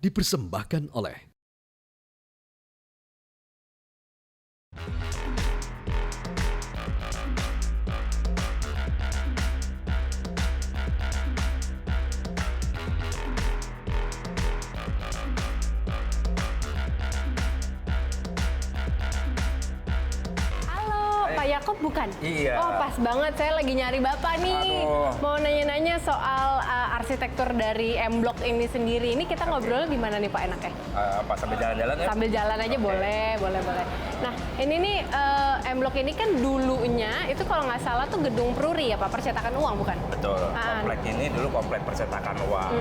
dipersembahkan oleh Pak Yakob bukan? Iya. Oh pas banget, saya lagi nyari Bapak nih. Aduh. Mau nanya-nanya soal arsitektur dari M Block ini sendiri. Ini kita ngobrol di mana nih Pak enaknya? Apa sambil jalan-jalan ya? Sambil jalan aja boleh. Nah ini nih M Block ini kan dulunya itu kalau nggak salah tuh gedung Pruri ya Pak, percetakan uang bukan? Betul. Komplek ini dulu komplek percetakan uang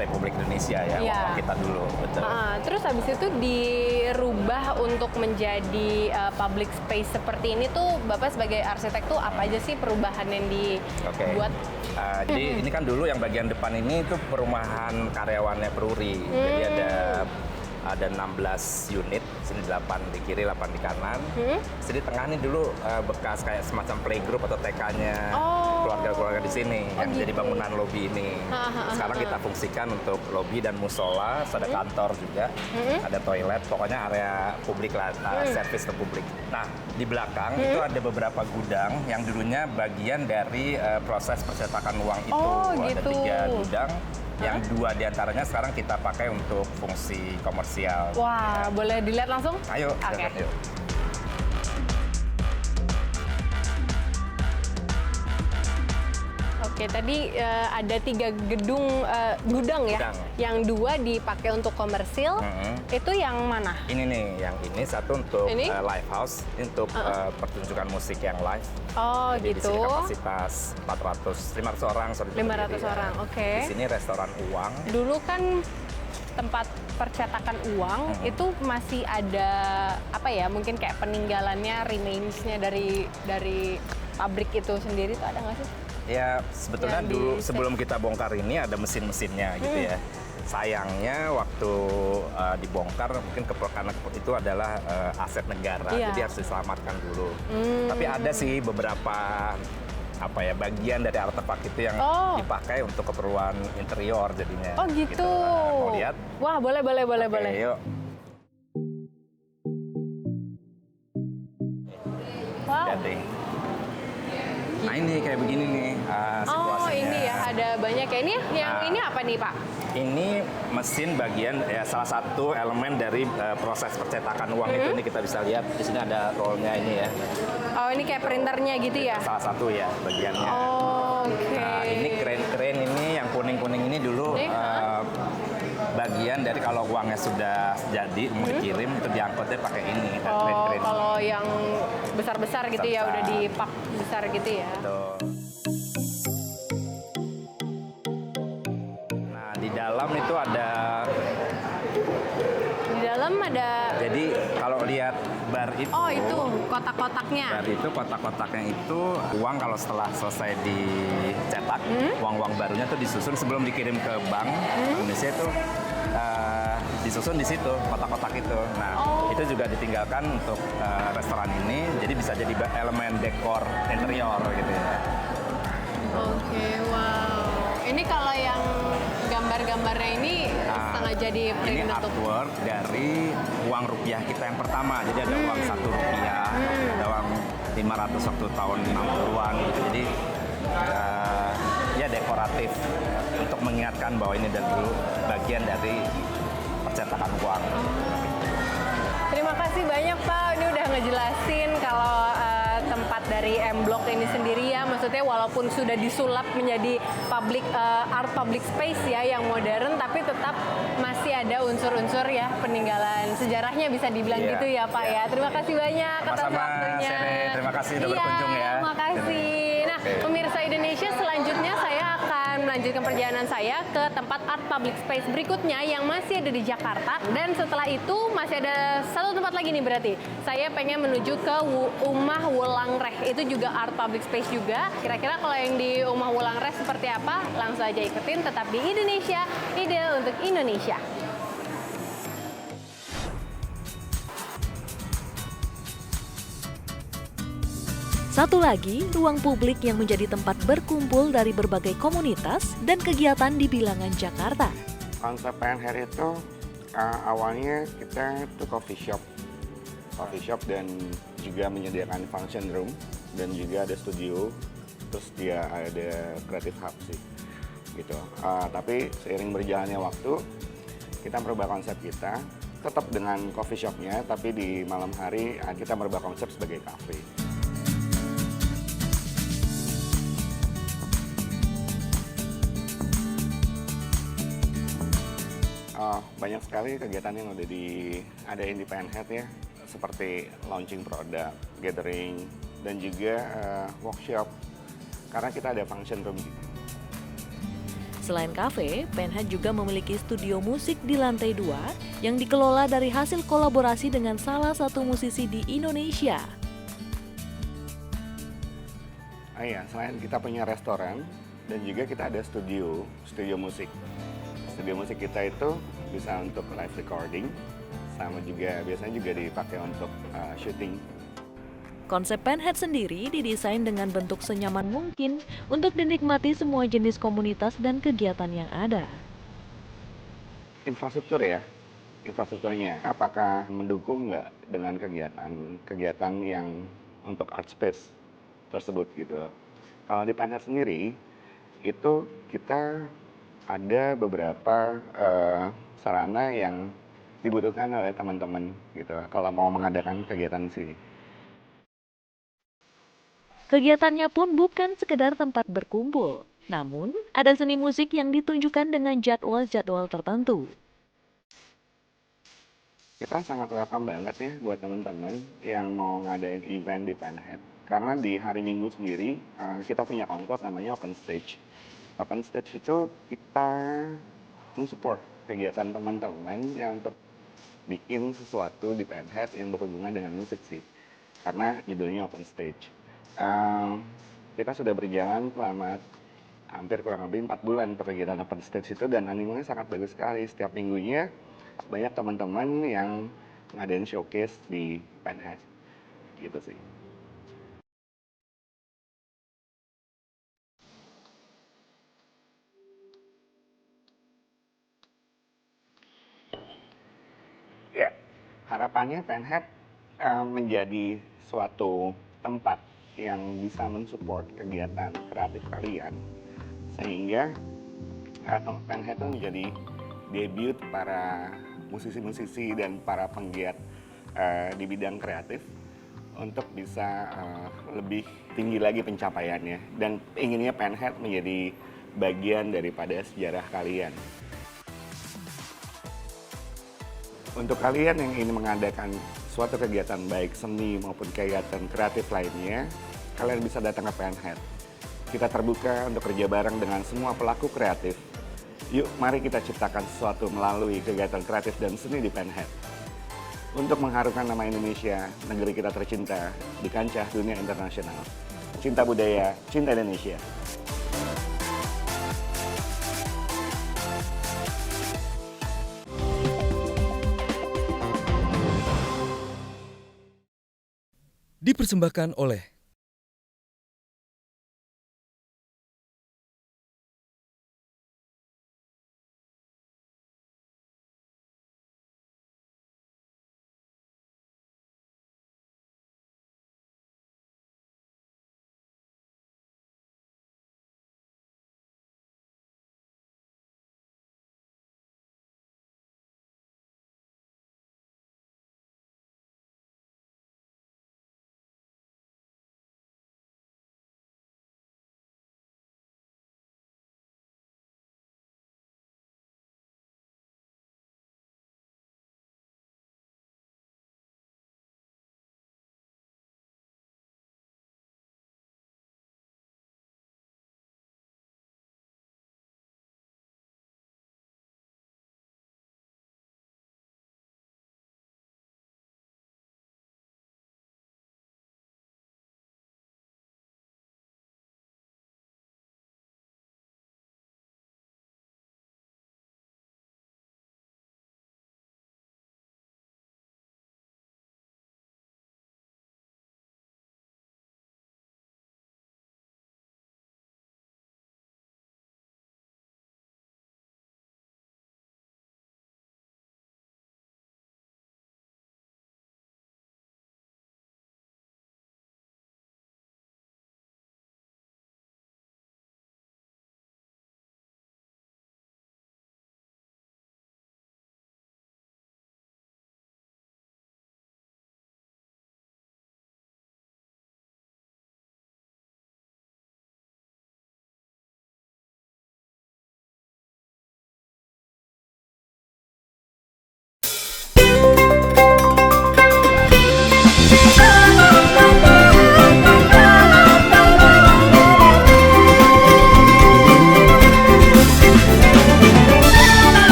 Republik Indonesia ya, Iya. uang kita dulu. Betul. Terus habis itu dirubah untuk menjadi public space seperti ini tuh Bapak sebagai arsitek tuh apa aja sih perubahan yang dibuat? Jadi ini kan dulu yang bagian depan ini itu perumahan karyawannya Pruri. Jadi ada 16 unit, sini 8 di kiri, 8 di kanan. Jadi di tengah ini dulu bekas kayak semacam playgroup atau TK-nya keluarga-keluarga di sini yang jadi bangunan lobi ini. Sekarang kita fungsikan untuk lobi dan musola, ada kantor juga, ada toilet, pokoknya area publik lah, servis ke publik. Nah, di belakang itu ada beberapa gudang yang dulunya bagian dari proses percetakan uang itu. Ada 3 gudang. Yang 2 diantaranya sekarang kita pakai untuk fungsi komersial. Wah, boleh dilihat langsung? Ayo, Oke. yuk. Oke, tadi ada 3 gudang ya, Gudang. yang 2 dipakai untuk komersil. Itu yang mana? Ini nih, yang ini satu untuk Ini? live house, untuk pertunjukan musik yang live. Oh Jadi gitu. di sini kapasitas 500 orang. 500 orang, oke. Di sini restoran uang. Dulu kan tempat percetakan uang itu masih ada apa ya? Mungkin kayak peninggalannya, remains-nya dari pabrik itu sendiri tuh ada nggak sih? Ya sebetulnya Yang dulu di- sebelum kita bongkar ini ada mesin-mesinnya gitu ya. Sayangnya waktu dibongkar mungkin karena itu adalah aset negara, Iya. jadi harus diselamatkan dulu. Tapi ada sih beberapa bagian dari artefak itu yang dipakai untuk keperluan interior jadinya. Oh gitu. Nah, mau lihat? Wah boleh. Oke, yuk. Wow. Lihat deh. Nah ini kayak begini nih situasinya. Oh ini ya ada banyak ya. Ini apa nih Pak? Ini mesin bagian ya salah satu elemen dari proses percetakan uang itu. Ini kita bisa lihat di sini ada rollnya ini ya. Oh ini kayak printernya gitu ya? Salah satu ya bagiannya. Oh, oke. Nah ini keren-keren ini yang kuning-kuning ini dulu bagian dari kalau uangnya sudah jadi mau dikirim itu diangkutnya pakai ini. Oh Keren-keren. kalau yang besar-besar gitu ya Besar-besar. udah dipak besar gitu ya? Tuh. Nah di dalam itu ada. Di dalam ada. Jadi kalau lihat bar itu. Oh itu kotak-kotaknya. Bar itu kotak-kotaknya itu uang kalau setelah selesai dicetak, uang-uang barunya tuh disusun sebelum dikirim ke bank Indonesia itu disusun di situ kotak-kotak itu. Nah itu juga ditinggalkan untuk restoran ini, jadi bisa jadi elemen dekor interior gitu ya. Oke, wow. Ini kalau yang gambar-gambarnya ini setengah jadi Ini print untuk. artwork dari uang rupiah kita yang pertama. Jadi ada uang 1 rupiah, ada uang 500 waktu tahun 60-an gitu. Jadi ya dekoratif untuk mengingatkan bahwa ini dari dulu bagian dari percetakan uang. Terima kasih banyak Pak, ini udah ngejelasin kalau tempat dari M Block ini sendiri ya, maksudnya walaupun sudah disulap menjadi art public space ya yang modern, tapi tetap masih ada unsur-unsur ya peninggalan sejarahnya bisa dibilang gitu ya Pak ya. Terima kasih banyak atas Sama-sama, waktunya. Sere. Terima kasih udah berkunjung ya. Terima kasih. Nah, pemirsa Indonesia, selanjutnya saya akan melanjutkan perjalanan saya ke tempat art public space berikutnya yang masih ada di Jakarta. Dan setelah itu masih ada satu tempat lagi nih berarti. Saya pengen menuju ke Umah Wulangreh. Itu juga art public space juga. Kira-kira kalau yang di Umah Wulangreh seperti apa? Langsung aja ikutin tetap di Indonesia, ide untuk Indonesia. Satu lagi, ruang publik yang menjadi tempat berkumpul dari berbagai komunitas dan kegiatan di bilangan Jakarta. Konsep Penhead itu awalnya kita tuh coffee shop dan juga menyediakan function room dan juga ada studio, terus dia ada creative hub sih gitu. Tapi seiring berjalannya waktu kita merubah konsep kita tetap dengan coffee shopnya, tapi di malam hari kita merubah konsep sebagai cafe. Banyak sekali kegiatan yang udah diadain di Penhead ya, seperti launching produk, gathering, dan juga workshop, karena kita ada function room. Selain kafe, Penhead juga memiliki studio musik di lantai 2 yang dikelola dari hasil kolaborasi dengan salah satu musisi di Indonesia. Iya, selain kita punya restoran dan juga kita ada studio musik. Studio musik kita itu bisa untuk live recording, sama juga biasanya juga dipakai untuk syuting. Konsep Penhead sendiri didesain dengan bentuk senyaman mungkin untuk dinikmati semua jenis komunitas dan kegiatan yang ada. Infrastrukturnya, apakah mendukung nggak dengan kegiatan yang untuk art space tersebut gitu. Kalau di Penhead sendiri, itu kita ada beberapa sarana yang dibutuhkan oleh teman-teman gitu kalau mau mengadakan kegiatan sini. Kegiatannya pun bukan sekedar tempat berkumpul, namun ada seni musik yang ditunjukkan dengan jadwal-jadwal tertentu. Kita sangat welcome banget ya buat teman-teman yang mau ngadain event di Penhead. Karena di hari Minggu sendiri kita punya konten namanya Open Stage. Open Stage itu kita mensupport kegiatan teman-teman yang untuk bikin sesuatu di Penhead yang berhubungan dengan musik sih. Karena judulnya Open Stage. Kita sudah berjalan selama hampir kurang lebih 4 bulan kegiatan Open Stage itu, dan animenya sangat bagus sekali. Setiap minggunya banyak teman-teman yang ngadain showcase di Penhead gitu sih. Ya, harapannya Penhead menjadi suatu tempat yang bisa mensupport kegiatan kreatif kalian, sehingga Penhead itu menjadi debut para musisi-musisi dan para penggiat di bidang kreatif untuk bisa lebih tinggi lagi pencapaiannya, dan inginnya Penhead menjadi bagian daripada sejarah kalian. Untuk kalian yang ingin mengadakan suatu kegiatan baik seni maupun kegiatan kreatif lainnya, kalian bisa datang ke Penhead. Kita terbuka untuk kerja bareng dengan semua pelaku kreatif. Yuk, mari kita ciptakan sesuatu melalui kegiatan kreatif dan seni di Penhead. Untuk mengharumkan nama Indonesia, negeri kita tercinta di kancah dunia internasional. Cinta budaya, cinta Indonesia. Dipersembahkan oleh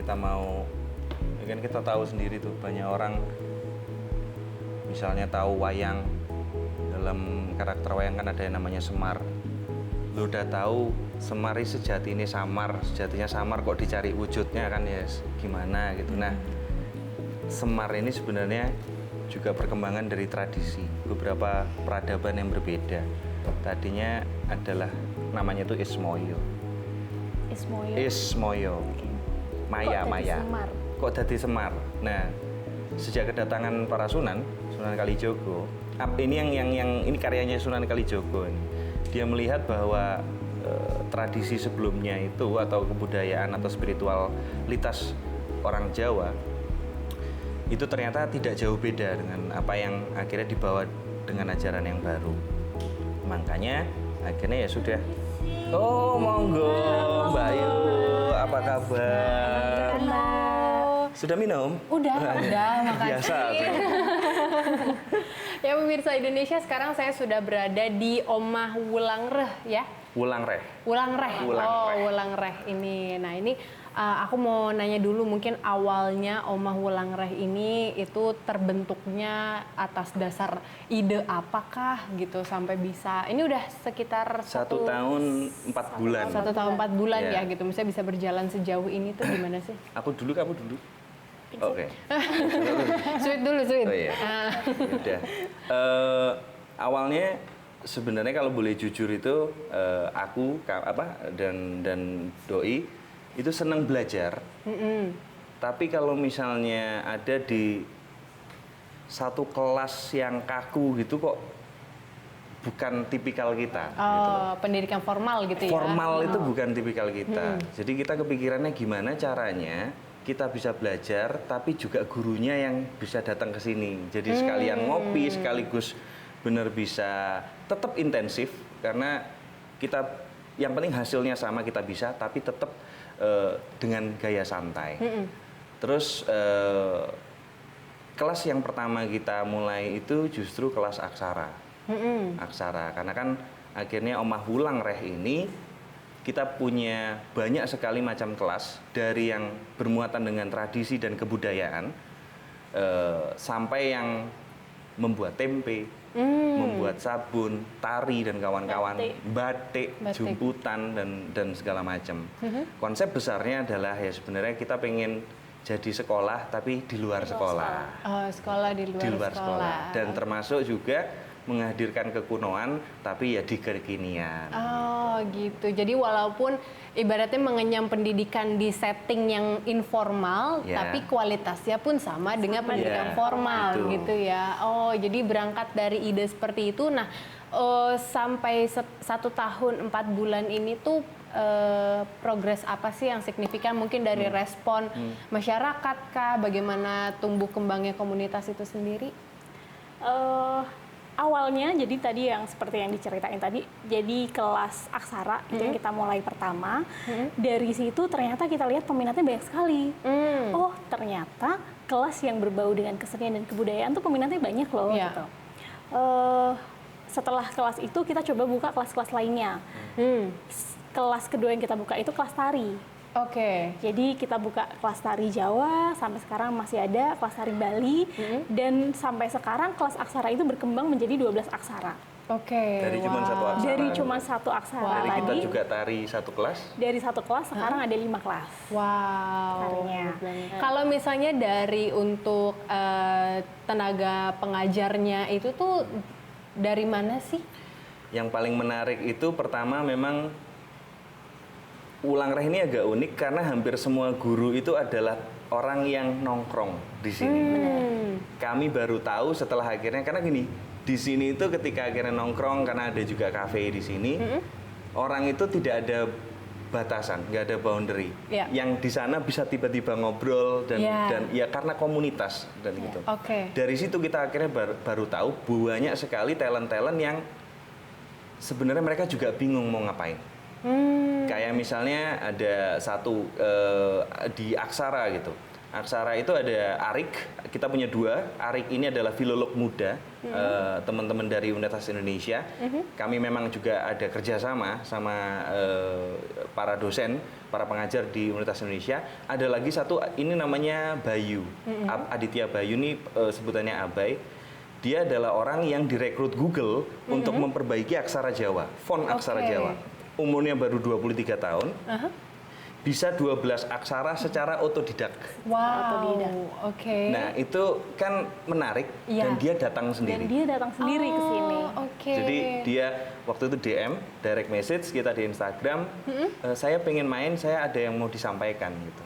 kita mau, ya kan kita tahu sendiri tuh banyak orang misalnya tahu wayang, dalam karakter wayang kan ada yang namanya Semar. Lu udah tahu Semar ini sejatinya samar kok dicari wujudnya kan ya gimana gitu. Nah, Semar ini sebenarnya juga perkembangan dari tradisi beberapa peradaban yang berbeda. Tadinya adalah namanya itu Ismoyo. Ismoyo. Maya. Kok jadi Semar? Nah, sejak kedatangan para Sunan Kalijogo, ini ini karyanya Sunan Kalijogo ini. Dia melihat bahwa tradisi sebelumnya itu atau kebudayaan atau spiritualitas orang Jawa itu ternyata tidak jauh beda dengan apa yang akhirnya dibawa dengan ajaran yang baru. Makanya akhirnya ya sudah. Oh, monggo Mbak Ayu, apa kabar? Halo. Sudah minum? Udah, makasih. Biasa. Ya pemirsa Indonesia, sekarang saya sudah berada di Omah Wulangreh ya. Wulangreh. Wulangreh ini. Nah ini aku mau nanya dulu, mungkin awalnya Omah Wulangreh ini itu terbentuknya atas dasar ide apakah gitu sampai bisa. Ini udah sekitar 1 tahun 4 bulan. 1 tahun 4 bulan Ya. ya gitu. Misalnya bisa berjalan sejauh ini tuh gimana sih? Aku dulu, kamu dulu. Oke. Sweet dulu. Oh iya. Udah. Awalnya sebenarnya kalau boleh jujur itu aku dan Doi itu senang belajar. Tapi kalau misalnya ada di satu kelas yang kaku gitu kok bukan tipikal kita. Gitu loh. Pendidikan formal gitu ya? Formal itu bukan tipikal kita. Jadi kita kepikirannya gimana caranya kita bisa belajar, tapi juga gurunya yang bisa datang ke sini. Jadi sekalian ngopi, sekaligus benar bisa tetap intensif, karena kita yang penting hasilnya sama kita bisa, tapi tetap dengan gaya santai. Terus kelas yang pertama kita mulai itu justru kelas aksara. Aksara, karena kan akhirnya Omah Wulangreh ini kita punya banyak sekali macam kelas, dari yang bermuatan dengan tradisi dan kebudayaan sampai yang membuat tempe, membuat sabun, tari dan kawan-kawan, batik, jumputan dan segala macam. Konsep besarnya adalah ya sebenarnya kita pengen jadi sekolah tapi di luar sekolah. Oh, sekolah di luar sekolah. Dan termasuk juga menghadirkan kekunoan tapi ya di kekinian. Oh gitu, jadi walaupun ibaratnya mengenyam pendidikan di setting yang informal, tapi kualitasnya pun sama dengan pendidikan formal gitu ya. Oh jadi berangkat dari ide seperti itu. Nah sampai 1 tahun 4 bulan ini tuh progres apa sih yang signifikan, mungkin dari respon masyarakat kah, bagaimana tumbuh kembangnya komunitas itu sendiri? Awalnya jadi tadi yang seperti yang diceritain tadi, jadi kelas aksara itu yang kita mulai pertama. Dari situ ternyata kita lihat peminatnya banyak sekali. Oh ternyata kelas yang berbau dengan kesenian dan kebudayaan tuh peminatnya banyak loh gitu. Setelah kelas itu kita coba buka kelas-kelas lainnya. Kelas kedua yang kita buka itu kelas tari. Oke. Jadi kita buka kelas tari Jawa, sampai sekarang masih ada kelas tari Bali, dan sampai sekarang kelas aksara itu berkembang menjadi 12 aksara. Oke. Dari cuma satu aksara. Dari cuma satu aksara Dari kita tadi. juga tari satu kelas. Dari satu kelas sekarang ada 5 kelas. Wow. Tarinya. Kalau misalnya dari untuk tenaga pengajarnya itu tuh dari mana sih? Yang paling menarik itu pertama memang Wulangreh ini agak unik karena hampir semua guru itu adalah orang yang nongkrong di sini. Kami baru tahu setelah akhirnya, karena gini, di sini itu ketika akhirnya nongkrong, karena ada juga kafe di sini, orang itu tidak ada batasan, nggak ada boundary. Yang di sana bisa tiba-tiba ngobrol dan ya karena komunitas dan gitu. Dari situ kita akhirnya baru tahu banyak sekali talent-talent yang sebenarnya mereka juga bingung mau ngapain. Kayak misalnya ada satu di aksara gitu, Aksara itu ada Arik, kita punya 2. Arik ini adalah filolog muda, teman-teman dari Universitas Indonesia. Kami memang juga ada kerjasama sama para dosen, para pengajar di Universitas Indonesia. Ada lagi satu, ini namanya Bayu, Aditya Bayu, ini sebutannya Abai. Dia adalah orang yang direkrut Google untuk memperbaiki aksara Jawa, font aksara Jawa. Umurnya baru 23 tahun. Bisa 12 aksara secara otodidak. Wow, oke. Nah, itu kan menarik dan dia datang sendiri. Dan dia datang sendiri ke sini. Oke. Jadi dia waktu itu DM, direct message kita di Instagram, saya pengen main, saya ada yang mau disampaikan gitu.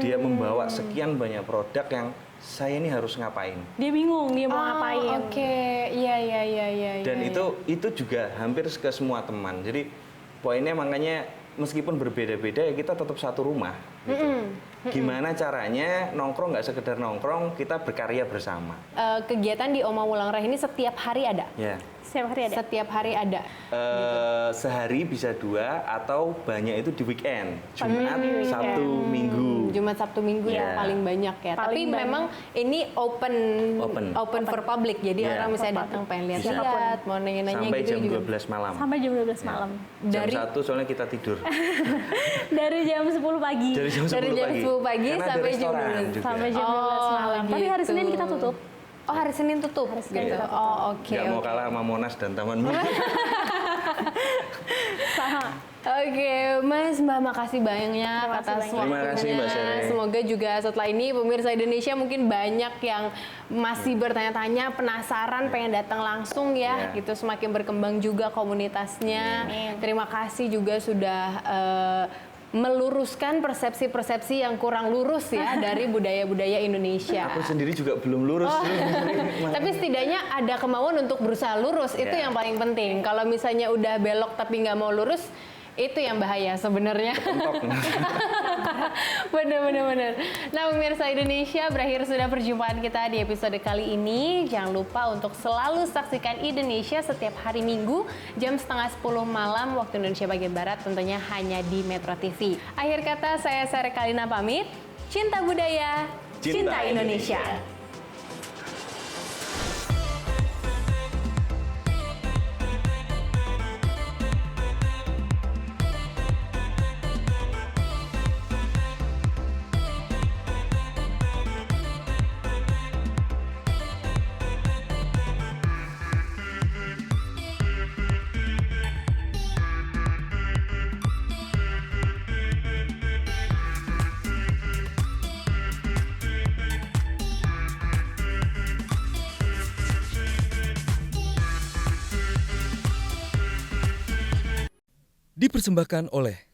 Dia membawa sekian banyak produk yang saya ini harus ngapain. Dia bingung dia mau ngapain. Oke, iya. Dan itu juga hampir ke semua teman. Jadi poinnya makanya meskipun berbeda-beda ya kita tetap satu rumah gitu. Gimana caranya nongkrong nggak sekedar nongkrong, kita berkarya bersama. Kegiatan di Oma Wulang Reh ini setiap hari ada? Ya. Setiap hari ada. Setiap hari ada. Sehari bisa 2 atau banyak itu di weekend, Jumat, Sabtu, Minggu. Jumat, Sabtu, Minggu yang paling banyak ya. Tapi Paling banyak. memang ini open for public. Jadi Yeah. orang misalnya datang pengen lihat-lihat, mau nanya-nanya Sampai gitu jam juga. 12 malam. Sampai jam 12 malam. Dari- Jam 1 soalnya kita tidur. Dari jam 10 pagi. Dari jam 10 Dari jam pagi. 10 pagi Karena ada sampai jam restoran 12. juga. Sampai jam 12 malam. Tapi hari gitu. Senin kita tutup. Oh, hari Senin tutup. Senin gitu. kita tutup. Oh, oke. Nggak mau oke. kalah sama Monas dan Taman Mini. Oke, Mas, Mbak, makasih banyak atas banyak. Terima kasih, Mbak waktunya. Sere. Semoga juga setelah ini pemirsa Indonesia mungkin banyak yang masih bertanya-tanya, penasaran, pengen datang langsung ya, Iya. gitu. Semakin berkembang juga komunitasnya. Terima kasih juga sudah meluruskan persepsi-persepsi yang kurang lurus ya dari budaya-budaya Indonesia. Aku sendiri juga belum lurus. Tapi setidaknya ada kemauan untuk berusaha lurus, itu Ya. yang paling penting. Kalau misalnya udah belok tapi nggak mau lurus, itu yang bahaya sebenarnya. Bener. Nah, pemirsa Indonesia, berakhir sudah perjumpaan kita di episode kali ini. Jangan lupa untuk selalu saksikan Indonesia setiap hari Minggu jam 9:30 malam waktu Indonesia bagian Barat, tentunya hanya di Metro TV. Akhir kata, saya Sere Kalina pamit. Cinta budaya, cinta Indonesia. Dipersembahkan oleh